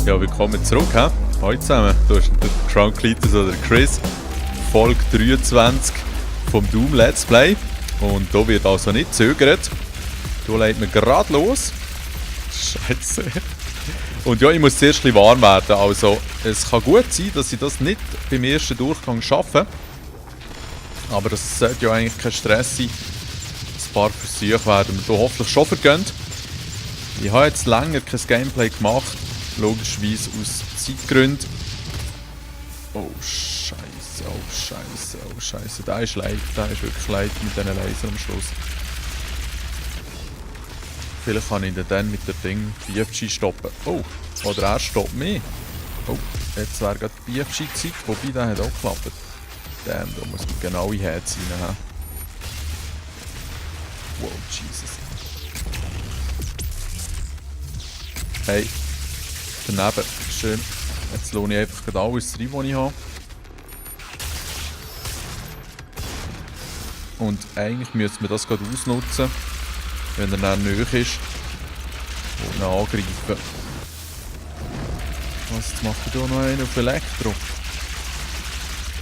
Ja, willkommen zurück. Hallo zusammen, du hast der Cronklitus oder Chris, Folge 23 vom Doom Let's Play. Und da wird also nicht zögert. Da legt man gerade los. Scheiße. Und ja, ich muss zuerst ein bisschen warm werden. Also, es kann gut sein, dass ich das nicht beim ersten Durchgang schaffe. Aber das sollte ja eigentlich kein Stress sein. Ein paar Versuche werden mir da hoffentlich schon vergönnt. Ich habe jetzt länger kein Gameplay gemacht. Logischerweise aus Zeitgründen. Oh Scheiße, oh Scheiße, oh Scheiße. Der ist leid, der ist wirklich leid mit diesen Laser am Schluss. Vielleicht kann ich ihn dann mit dem Ding BFG stoppen. Oh, oder er stoppt mich. Oh, jetzt wäre gerade die BFG-Zeit, wobei der hat auch geklappt. Damn, da muss man genau in Herz rein. Wow, Jesus. Hey, daneben, schön. Jetzt lohne ich einfach gerade alles rein, was ich habe. Und eigentlich müssen wir das gerade ausnutzen, wenn er dann nahe ist. Und ihn angreifen. Was, jetzt mache ich hier noch einen auf Elektro.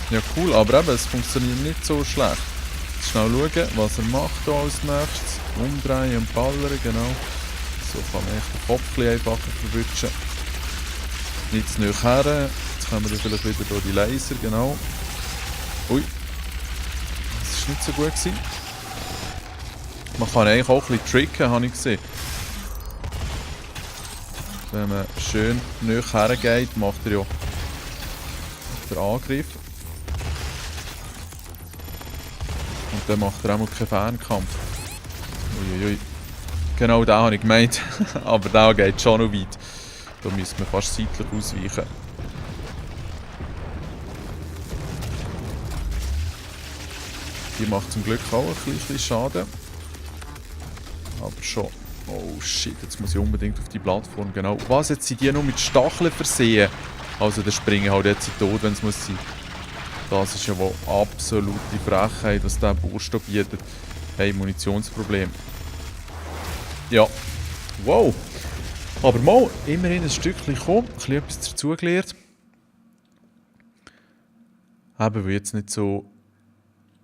Ja cool, aber eben, es funktioniert nicht so schlecht. Jetzt schnell schauen, was er macht hier als nächstes. Umdrehen und ballern, genau. So kann man echt den Kopf ein einfacher verwutschen. Nicht zu nahe her. Jetzt kommen wir vielleicht wieder durch die Laser, genau. Ui. Das war nicht so gut gewesen. Man kann eigentlich auch ein bisschen tricken, habe ich gesehen. Wenn man schön nahe hergeht, macht er ja den Angriff. Und dann macht er auch mal keinen Fernkampf. Uiuiui. Genau den habe ich gemeint. Aber der geht schon noch weit. Da müsste man fast seitlich ausweichen. Die macht zum Glück auch ein bisschen Schaden. Aber schon. Oh shit, jetzt muss ich unbedingt auf die Plattform. Genau. Was, jetzt sind die nur mit Stacheln versehen? Also der springen halt jetzt tot, wenn es muss sein. Das ist ja wohl absolute Frechheit, was der Bursch da bietet. Hey, Munitionsproblem. Ja. Wow. Aber mal, immerhin ein Stückchen gekommen, ein bisschen etwas dazugelernt. Eben, weil ich jetzt nicht so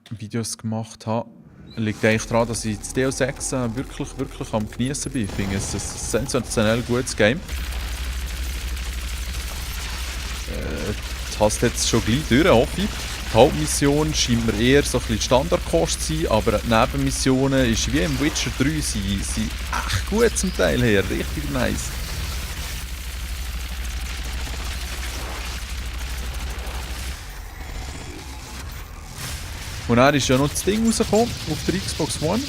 Videos gemacht habe, liegt eigentlich daran, dass ich das Deus Ex wirklich am Genießen bin. Ich finde es ein sensationell gutes Game. Das hast jetzt schon gleich durch, hoffe ich. Die Hauptmission scheint mir eher so ein bisschen Standardkost zu sein, aber die Nebenmissionen ist wie im Witcher 3, sie sind echt gut zum Teil her, richtig nice. Und dann ist ja noch das Ding rausgekommen auf der Xbox One,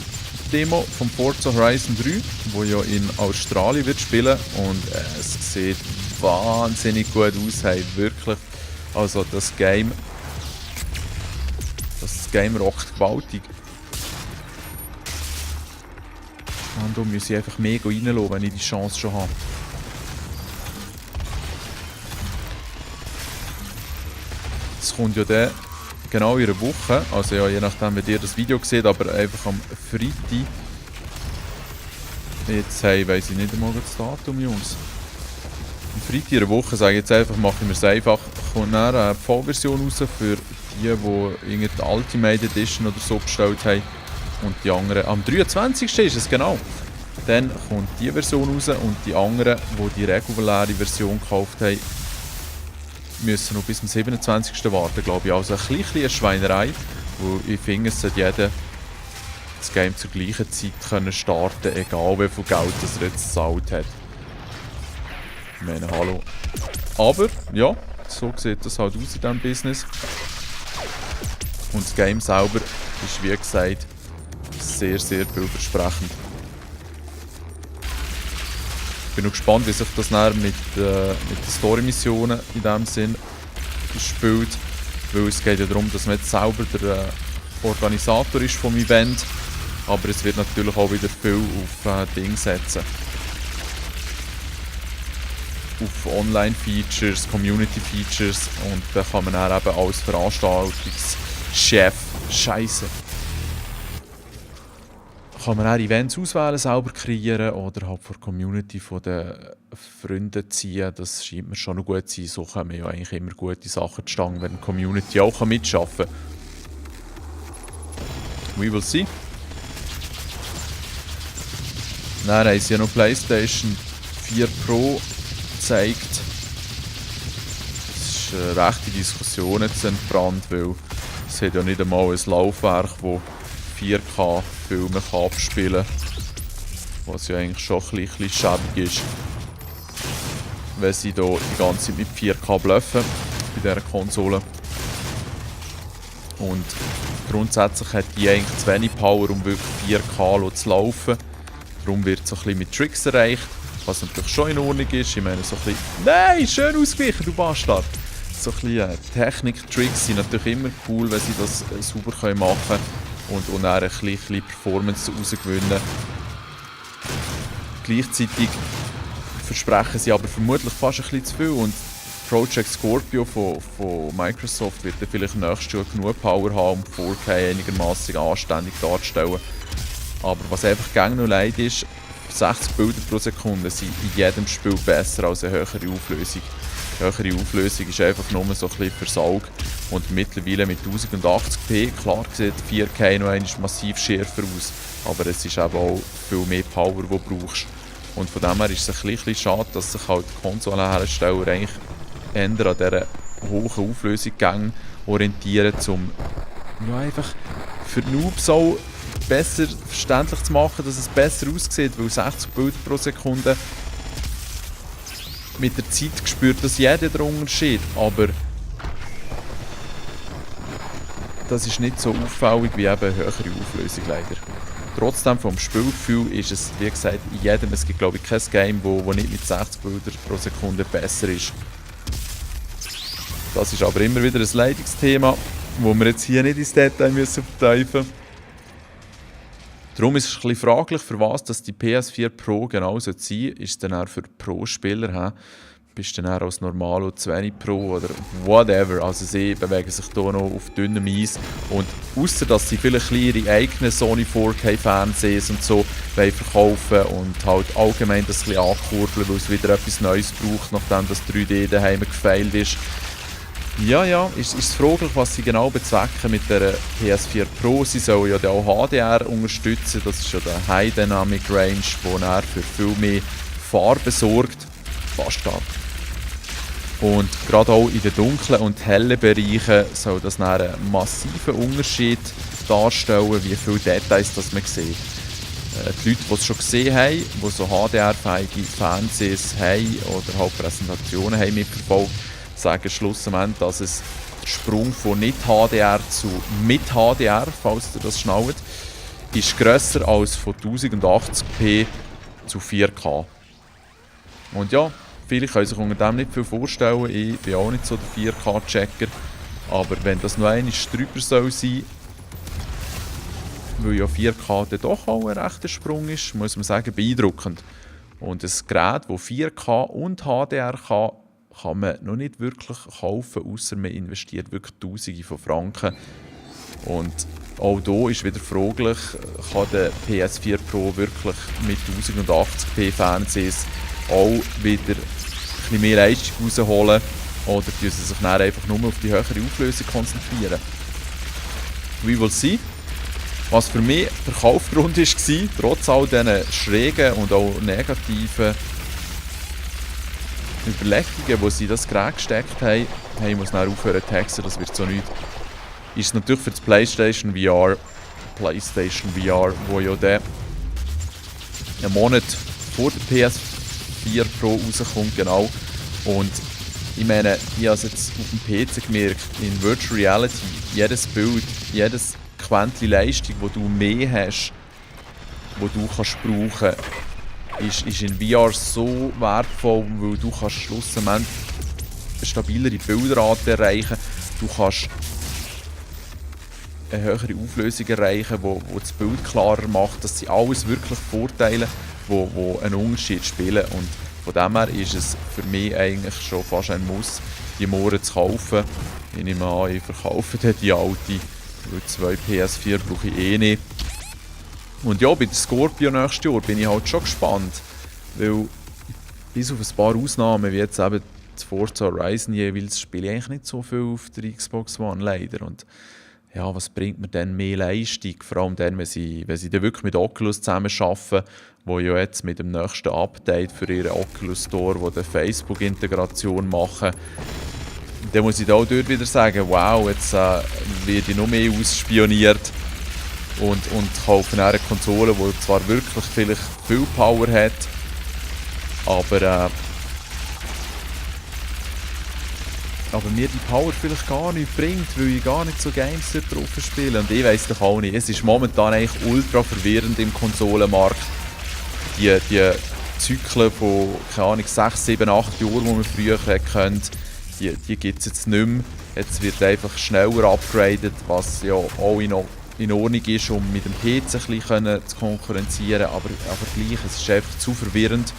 die Demo von Forza Horizon 3, wo ja in Australien wird spielen und es sieht wahnsinnig gut aus, hey, wirklich. Also das Game rockt gewaltig. Und da muss ich einfach mega reinlassen, wenn ich die Chance schon habe. Es kommt ja dann genau in einer Woche, also ja, je nachdem, wie ihr das Video seht, aber einfach am Freitag. Jetzt hey, weiss ich nicht einmal das Datum, Jungs. Am Freitag in einer Woche, sage ich jetzt einfach, mache ich mir es einfach, kommt dann eine Vollversion raus für die irgendeine Ultimate Edition oder so bestellt haben. Und die anderen, am 23. ist es genau. Dann kommt die Version raus und die anderen, die die reguläre Version gekauft haben, müssen noch bis zum 27. warten, glaube ich. Also ein bisschen eine Schweinerei, weil ich finde, es sollte jeder das Game zur gleichen Zeit können starten, egal wie viel Geld das er jetzt gezahlt hat. Ich meine, hallo. Aber, ja, so sieht das halt aus in diesem Business. Und das Game selber ist, wie gesagt, sehr, sehr vielversprechend. Ich bin noch gespannt, wie sich das dann mit den Story-Missionen in diesem Sinn spielt. Weil es geht ja darum, dass man jetzt selber der Organisator ist vom Event. Aber es wird natürlich auch wieder viel auf Dinge setzen. Auf Online-Features, Community-Features. Und da kann man dann eben als Veranstaltungschef, Scheiße, kann man auch Events auswählen, selber kreieren oder halt von der Community von den Freunden ziehen. Das scheint mir schon noch gut zu sein. So kommen ja eigentlich immer gute Sachen zustande, wenn die Community auch mitarbeiten kann. We will see. Dann haben sie ja noch PlayStation 4 Pro gezeigt. Es ist eine rechte Diskussion jetzt entbrannt, weil es hat ja nicht einmal ein Laufwerk, das 4K-Filme abspielen kann. Was ja eigentlich schon ein bisschen schäbig ist. Wenn sie hier die ganze Zeit mit 4K bluffen bei dieser Konsole. Und grundsätzlich hat die eigentlich zu wenig Power, um wirklich 4K zu laufen. Darum wird so ein bisschen mit Tricks erreicht, was natürlich schon in Ordnung ist. Ich meine, so ein bisschen... Nein, schön ausgewichen, du Bastard! So ein bisschen Technik-Tricks sind natürlich immer cool, wenn sie das sauber machen können und dann ein bisschen Performance rausgewinnen. Gleichzeitig versprechen sie aber vermutlich fast ein bisschen zu viel und Project Scorpio von Microsoft wird dann vielleicht nächstes Jahr genug Power haben, um 4K einigermaßen anständig darzustellen. Aber was einfach gang noch leid ist, 60 Bilder pro Sekunde sind in jedem Spiel besser als eine höhere Auflösung. Die höhere Auflösung ist einfach nur so ein bisschen fürs Auge. Und mittlerweile mit 1080p, klar sieht 4K noch einmal massiv schärfer aus, aber es ist eben auch viel mehr Power, die du brauchst. Und von dem her ist es ein bisschen schade, dass sich halt die Konsolenhersteller eigentlich eher an dieser hohen Auflösung orientieren, um ja, einfach für Noobs auch besser verständlich zu machen, dass es besser aussieht, weil 60 Bilder pro Sekunde mit der Zeit spürt das jeder den Unterschied, aber das ist nicht so auffällig wie eben eine höhere Auflösung leider. Trotzdem vom Spielgefühl ist es, wie gesagt, in jedem, es gibt glaube ich kein Game, wo nicht mit 60 Bildern pro Sekunde besser ist. Das ist aber immer wieder ein Leitungsthema, wo wir jetzt hier nicht ins Detail müssen vertiefen müssen. Darum ist es ein bisschen fraglich, für was dass die PS4 Pro genau sein soll. Ist es dann auch für Pro-Spieler? Bist du dann auch als Normalo 20 Pro oder whatever? Also sie bewegen sich hier noch auf dünnem Eis. Und ausser dass sie vielleicht ihre eigenen Sony 4K-Fernsehs und so verkaufen und halt allgemein das ein bisschen ankurbeln, weil es wieder etwas Neues braucht, nachdem das 3D daheim gefailt ist. Ja, ist es fraglich, was sie genau bezwecken mit der PS4 Pro. Sie sollen ja auch HDR unterstützen, das ist ja der High Dynamic Range, der für viel mehr Farbe sorgt. Bastard. Und gerade auch in den dunklen und hellen Bereichen soll das einen massiven Unterschied darstellen, wie viele Details das man sieht. Die Leute, die es schon gesehen haben, die so HDR-fähige Fernsehs haben oder halt Präsentationen haben mitverfolgt, sagen schlussendlich, dass es der Sprung von nicht HDR zu mit HDR, falls ihr das schnallt, ist grösser als von 1080p zu 4K. Und ja, viele können sich unter dem nicht viel vorstellen, ich bin auch nicht so der 4K-Checker, aber wenn das noch einmal drüber soll sein, weil ja 4K dann doch auch ein rechter Sprung ist, muss man sagen, beeindruckend. Und ein Gerät, das 4K und HDR kann man noch nicht wirklich kaufen, außer man investiert wirklich Tausende von Franken. Und auch hier ist wieder fraglich, kann der PS4 Pro wirklich mit 1080p Fernsehs auch wieder ein bisschen mehr Leistung rausholen oder tun sie sich dann einfach nur auf die höhere Auflösung konzentrieren. We will see. Was für mich der Kaufgrund war, trotz all diesen schrägen und auch negativen Überlegungen, die sie in das Gerät gesteckt haben, hey, ich muss dann aufhören zu texten, das wird so nichts, ist es natürlich für das PlayStation VR, wo ja der einen Monat vor der PS4 Pro rauskommt, genau. Und ich meine, ich habe es jetzt auf dem PC gemerkt, in Virtual Reality, jedes Bild, jedes Quäntchen Leistung, das du mehr hast, das du kannst brauchen, ist in VR so wertvoll, weil du kannst schlussendlich eine stabilere Bildrate erreichen, du kannst eine höhere Auflösung erreichen, die das Bild klarer macht. Das sind alles wirklich Vorteile, die einen Unterschied spielen. Und von dem her ist es für mich eigentlich schon fast ein Muss, die Mohren zu kaufen. Ich nehme an, ich verkaufe die alte, weil 2 PS4 brauche ich eh nicht. Und ja, bei der Scorpio nächstes Jahr bin ich halt schon gespannt, weil bis auf ein paar Ausnahmen, wie jetzt eben das Forza Horizon jeweils, spiele ich eigentlich nicht so viel auf der Xbox One, leider. Und ja, was bringt mir denn mehr Leistung? Vor allem dann, wenn sie dann wirklich mit Oculus zusammenarbeiten, wo ja jetzt mit dem nächsten Update für ihren Oculus Store, wo die Facebook-Integration machen, dann muss ich da auch dort wieder sagen, wow, jetzt werde ich noch mehr ausspioniert und kaufe eine Konsole, die zwar wirklich vielleicht viel Power hat, aber mir die Power vielleicht gar nicht bringt, weil ich gar nicht so Games drauf spiele. Und ich weiss doch auch nicht, es ist momentan eigentlich ultra verwirrend im Konsolenmarkt. Die Zyklen von, keine Ahnung, 6, 7, 8 Jahren, die man früher kennt, die gibt es jetzt nicht mehr. Jetzt wird einfach schneller upgraded, was ja auch in Ordnung ist, um mit dem PC ein bisschen zu konkurrenzieren, aber gleich, es ist einfach zu verwirrend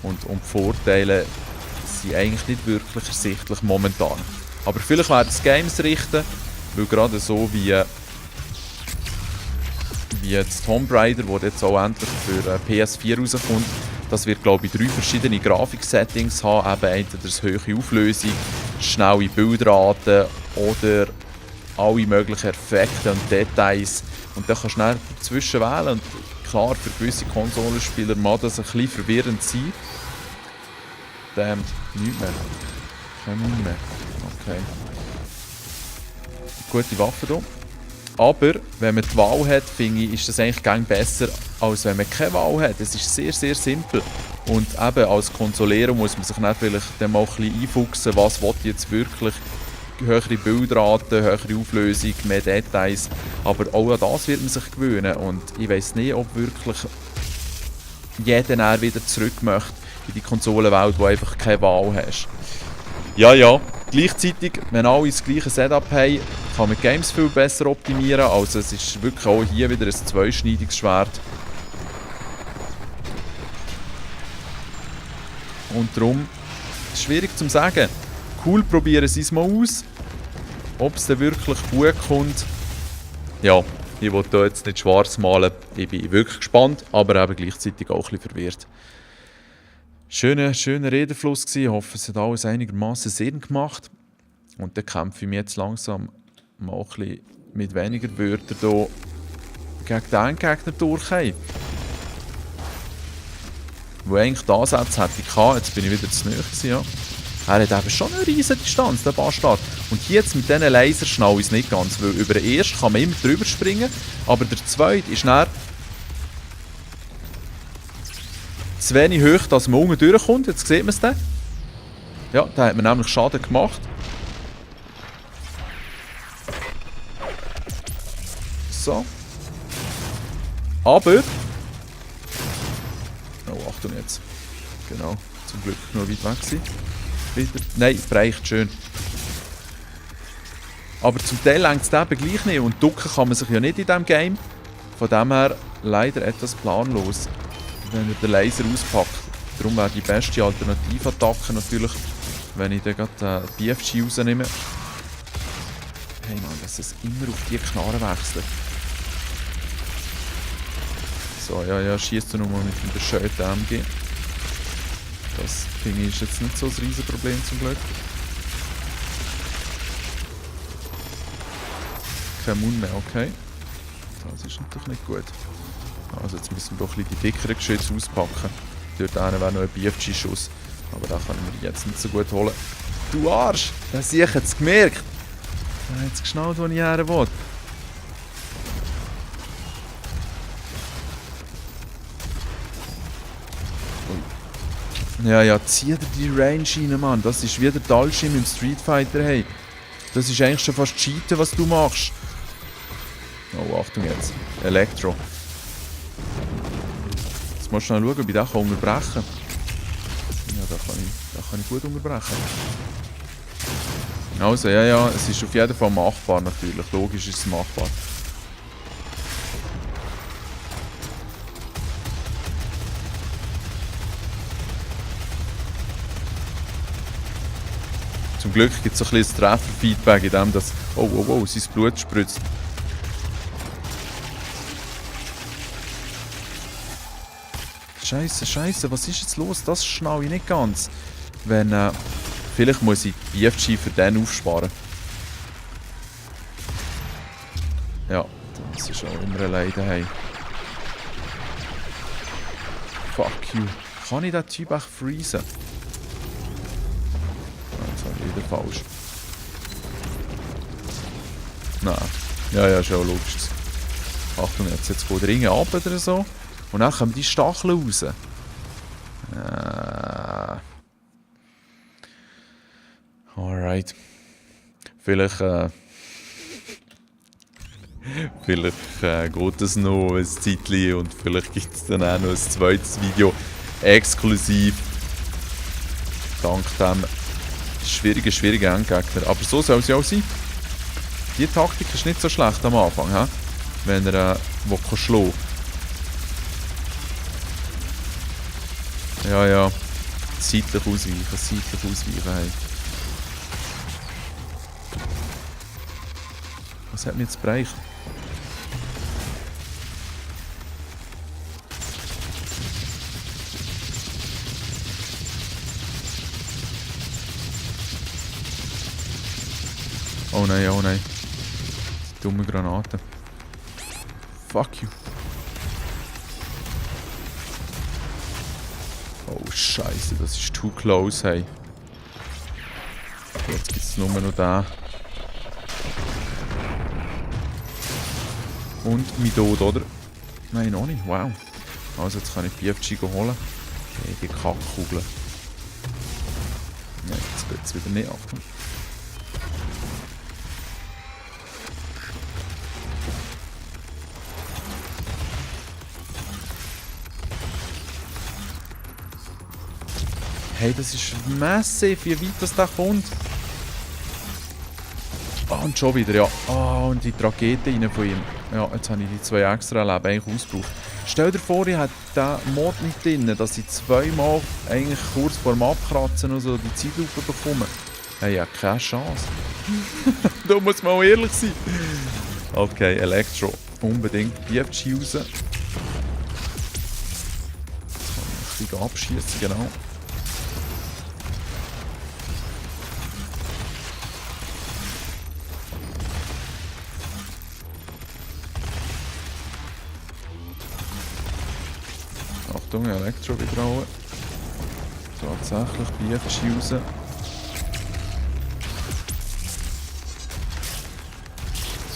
und die Vorteile sind eigentlich nicht wirklich ersichtlich momentan. Aber vielleicht werden es Games richten, weil gerade so wie jetzt Tomb Raider, wo jetzt auch endlich für PS4 rauskommt, das wird, glaube ich, 3 verschiedene Grafiksettings haben, eben entweder eine hohe Auflösung, schnelle Bildrate oder alle möglichen Effekte und Details. Und dann kannst du dann dazwischen wählen. Und klar, für gewisse Konsolenspieler mag das ein bisschen verwirrend sein. Damn, nichts mehr. Kein Mund mehr. Okay. Gute Waffe hier. Aber wenn man die Wahl hat, finde ich, ist das eigentlich gang besser, als wenn man keine Wahl hat. Es ist sehr, sehr simpel. Und eben als Konsolero muss man sich dann vielleicht dann mal ein bisschen einfuchsen, was will jetzt wirklich. Höhere Bildrate, höhere Auflösung, mehr Details. Aber auch an das wird man sich gewöhnen. Und ich weiss nicht, ob wirklich jeder dann wieder zurück möchte in die Konsolenwelt, wo einfach keine Wahl hast. Ja. Gleichzeitig, wenn alle das gleiche Setup haben, kann man Games viel besser optimieren. Also es ist wirklich auch hier wieder ein zweischneidiges Schwert. Und darum ist es schwierig zu sagen. Cool, probieren Sie es mal aus. Ob es dann wirklich gut kommt. Ja, ich will hier jetzt nicht schwarz malen. Ich bin wirklich gespannt, aber eben gleichzeitig auch ein bisschen verwirrt. Schöner Redefluss gewesen. Ich hoffe, es hat alles einigermaßen Sinn gemacht. Und dann kämpfe ich mich jetzt langsam mal ein bisschen mit weniger Wörtern hier gegen den Gegner durch. Wo eigentlich die Ansätze hätte ich gehabt, jetzt bin ich wieder zu nahe gewesen, ja. Er hat eben schon eine riesige Distanz, der Bastard. Und hier jetzt mit diesen Lasern schnall ich es nicht ganz, weil über den ersten kann man immer drüber springen, aber der zweite ist dann zu wenig hoch, dass man unten durchkommt. Jetzt sieht man es dann. Ja, da hat man nämlich Schaden gemacht. So. Aber... Oh, Achtung jetzt. Genau, zum Glück noch weit weg gewesen. Wieder. Nein, reicht schön. Aber zum Teil längt es eben gleich nicht. Und ducken kann man sich ja nicht in diesem Game. Von dem her leider etwas planlos, wenn er den Laser auspackt. Darum wäre die beste Alternativattacke natürlich, wenn ich dann gerade die BFG rausnehme. Hey Mann, dass es immer auf die Knarre wechselt. So, ja, schießt du nochmal mit dem bescheuerten MG. Das finde ich ist jetzt nicht so ein riesen Problem zum Glück. Kein Mund mehr, okay. Das ist natürlich nicht gut. Also jetzt müssen wir doch ein bisschen die dickeren Geschütze auspacken. Dort wäre noch ein BFG-Schuss. Aber den können wir jetzt nicht so gut holen. Du Arsch! Das habe ich jetzt gemerkt. Er hat jetzt geschnallt, wo ich her will. Ja, zieh dir die Range rein, Mann. Das ist wie der Dalshim im Street Fighter, hey. Das ist eigentlich schon fast Cheaten, was du machst. Oh, Achtung jetzt. Elektro. Jetzt musst du schnell schauen, ob ich den unterbrechen kann. Ja, da kann ich gut unterbrechen. Also, ja, es ist auf jeden Fall machbar natürlich. Logisch ist es machbar. Zum Glück gibt es so ein bisschen Trefferfeedback in dem, dass... Oh, sein Blut spritzt. Scheiße, was ist jetzt los? Das schnall ich nicht ganz. Wenn, vielleicht muss ich BFG für den aufsparen. Ja, das ist auch immer allein daheim. Fuck you. Kann ich den Typ echt freezen? Das habe ich wieder falsch. Nein. Ja, ist ja auch logisch. Achtung, jetzt geht der Ring ab oder so. Und dann kommen die Stacheln raus. Alright. Vielleicht geht es noch ein Zeitchen und vielleicht gibt es dann auch noch ein zweites Video exklusiv. Dank dem schwierigen Endgegner. Aber so soll es ja auch sein. Die Taktik ist nicht so schlecht am Anfang, he? Wenn er schlagen. Ja. Seitlich ausweichen. Hey. Was hat mir jetzt gebracht? Oh nein. Die dumme Granate. Fuck you. Oh Scheiße, das ist too close, hey. Jetzt gibt es nur noch den. Und mein Tod, oder? Nein, noch nicht. Wow. Also jetzt kann ich BFG holen. Okay, die Kackkugel. Nein, jetzt geht es wieder nicht ab. Hey, das ist massiv, wie weit das da kommt. Ah, und schon wieder, ja. Ah, und die Tragete rein von ihm. Ja, jetzt habe ich die 2 extra Leben eigentlich ausgebraucht. Stell dir vor, ich hätte diesen Mod nicht drin, dass ich zweimal eigentlich kurz vor dem Abkratzen und so die Zeitlupe bekomme. Hey, ja, keine Chance. Da muss man auch ehrlich sein. Okay, Elektro. Unbedingt BFG raus. Jetzt kann ich ein bisschen abschießen, genau. Achtung, Elektro wieder holen. Tatsächlich, BFG raus.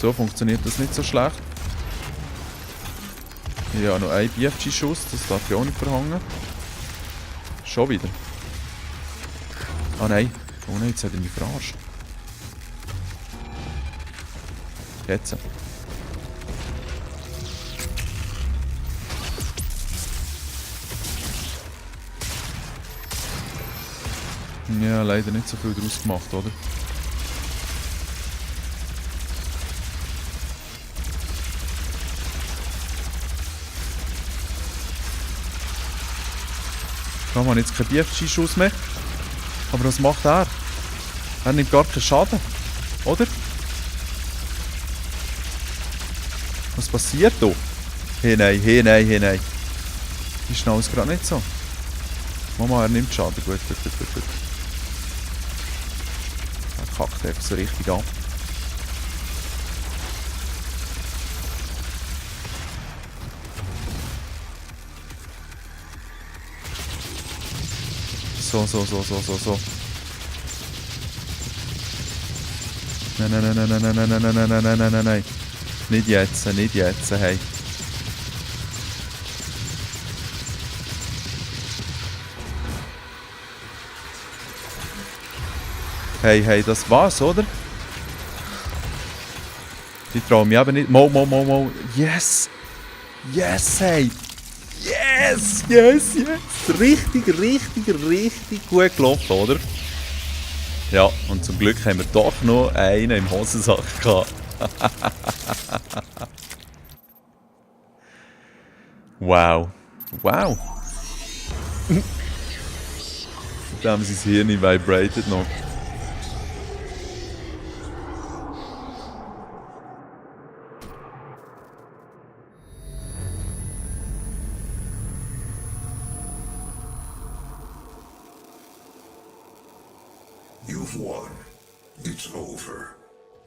So funktioniert das nicht so schlecht. Ja, noch ein BFG-Schuss, das darf ich auch nicht verhangen. Schon wieder. Ah nein. Oh nein, jetzt hat er mich verarscht. Jetzt. Ja, leider nicht so viel daraus gemacht, oder? Da haben wir jetzt keinen BFG-Schuss mehr. Aber was macht er? Er nimmt gar keinen Schaden, oder? Was passiert da? Hey nein. Die schnell ist gerade nicht so. Mama, er nimmt Schaden. Gut. Er kackt einfach so richtig ab. So. Nein. Nicht jetzt, hey. Hey, das war's, oder? Ich traue mich aber nicht. Mo. Yes, hey. Yes. Richtig gut gelaufen, oder? Ja, und zum Glück haben wir doch noch einen im Hosensack gehabt. Wow. Da haben sie das Hirn vibrated noch. You've won. It's over.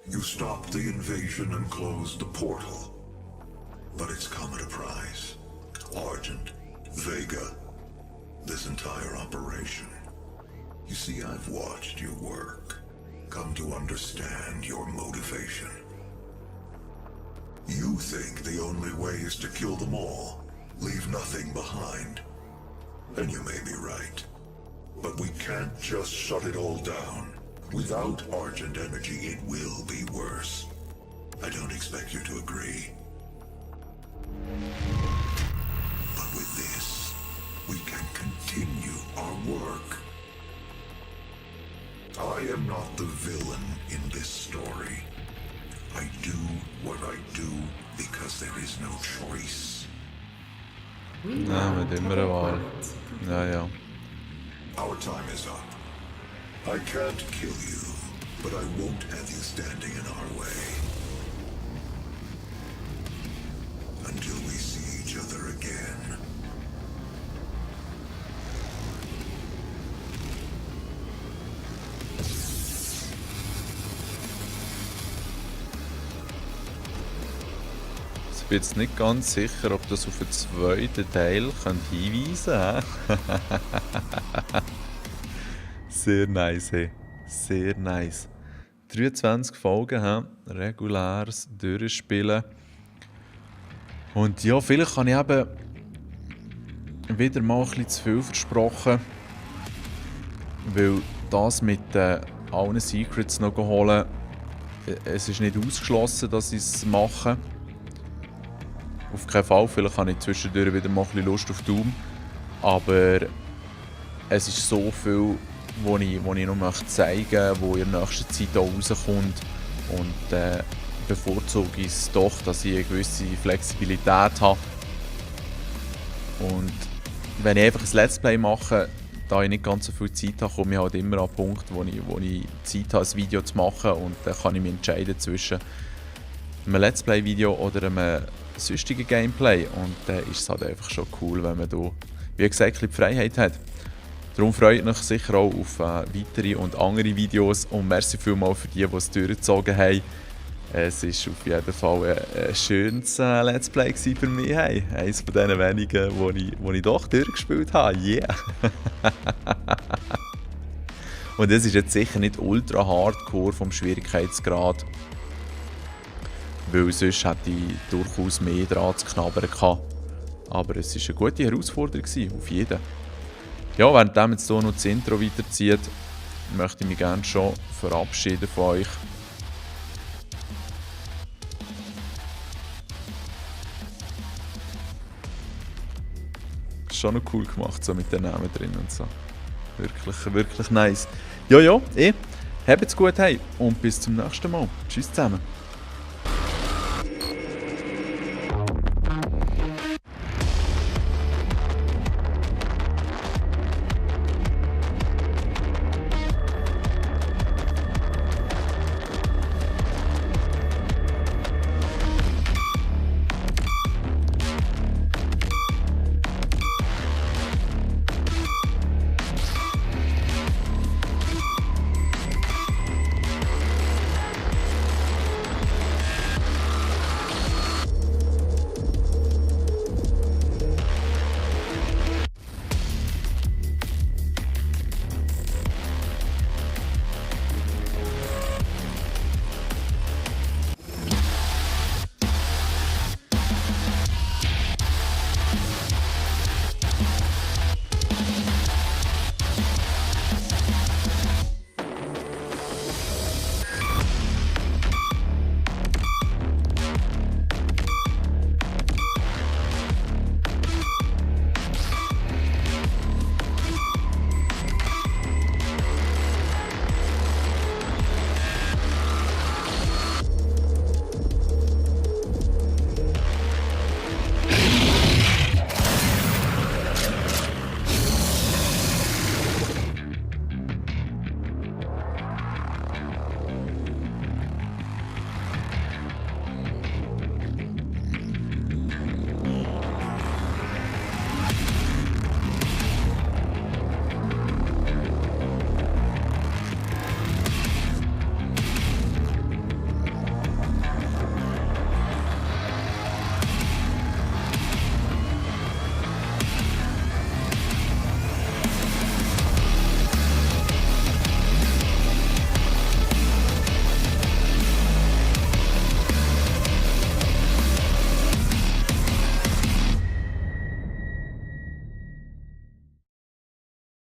You stopped the invasion and closed the portal. But it's come at a price. Argent, Vega, this entire operation. You see, I've watched your work, come to understand your motivation. You think the only way is to kill them all, leave nothing behind. And you may be right. But we can't just shut it all down. Without Argent energy, it will be worse. I don't expect you to agree. But with this, we can continue our work. I am not the villain in this story. I do what I do because there is no choice. Ja, mit immer eine Wahl. Ja, ja. Our time is up. I can't kill you, but I won't have you standing in our way. Until we see each other again. Ich bin jetzt nicht ganz sicher, ob das auf den zweiten Teil hinweisen kann. Sehr nice, hey. Sehr nice. 23 Folgen haben, reguläres Durchspielen. Und ja, vielleicht habe ich eben wieder mal ein bisschen zu viel versprochen. Weil das mit allen Secrets noch holen, es ist nicht ausgeschlossen, dass ich es mache. Auf keinen Fall, vielleicht habe ich zwischendurch wieder mal ein bisschen Lust auf Doom. Aber es ist so viel, was ich noch möchte zeigen, wo in der nächsten Zeit auch rauskommt. Und bevorzuge ich es doch, dass ich eine gewisse Flexibilität habe. Und wenn ich einfach ein Let's Play mache, da ich nicht ganz so viel Zeit habe, komme ich halt immer an den Punkt, wo ich Zeit habe, ein Video zu machen. Und dann kann ich mich entscheiden zwischen einem Let's Play-Video oder einem sonstigen Gameplay. Und dann ist es halt einfach schon cool, wenn man da, wie gesagt, die Freiheit hat. Darum freut mich sicher auch auf weitere und andere Videos. Und merci vielmals für die es durchgezogen haben. Es war auf jeden Fall ein schönes Let's Play für mich. Hey. Eines von den wenigen, wo ich doch durchgespielt habe. Yeah! Und es ist jetzt sicher nicht ultra hardcore vom Schwierigkeitsgrad. Weil sonst hätte ich durchaus mehr dran zu knabbern gehabt. Aber es war eine gute Herausforderung, auf jeden. Ja, während jetzt hier noch das Intro weiterzieht, möchte ich mich gerne schon verabschieden von euch. Schon noch cool gemacht, so mit den Namen drin und so. Wirklich, wirklich nice. Ja, habt's gut, hey, und bis zum nächsten Mal. Tschüss zusammen.